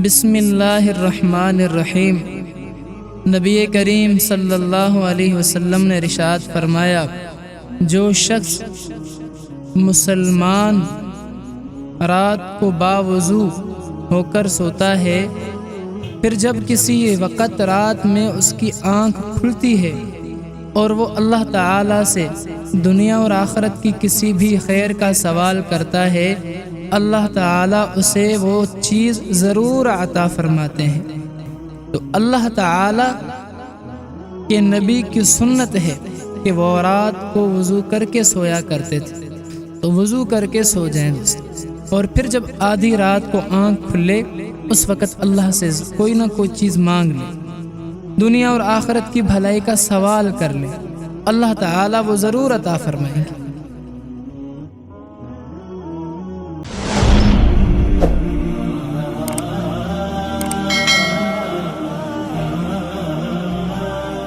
بسم اللہ الرحمن الرحیم۔ نبی کریم صلی اللہ علیہ وسلم نے ارشاد فرمایا، جو شخص مسلمان رات کو باوضو ہو کر سوتا ہے، پھر جب کسی وقت رات میں اس کی آنکھ کھلتی ہے اور وہ اللہ تعالیٰ سے دنیا اور آخرت کی کسی بھی خیر کا سوال کرتا ہے، اللہ تعالیٰ اسے وہ چیز ضرور عطا فرماتے ہیں۔ تو اللہ تعالیٰ کے نبی کی سنت ہے کہ وہ رات کو وضو کر کے سویا کرتے تھے، تو وضو کر کے سو جائیں اور پھر جب آدھی رات کو آنکھ کھلے اس وقت اللہ سے کوئی نہ کوئی چیز مانگ لے، دنیا اور آخرت کی بھلائی کا سوال کر لے، اللہ تعالیٰ وہ ضرور عطا فرمائیں گے۔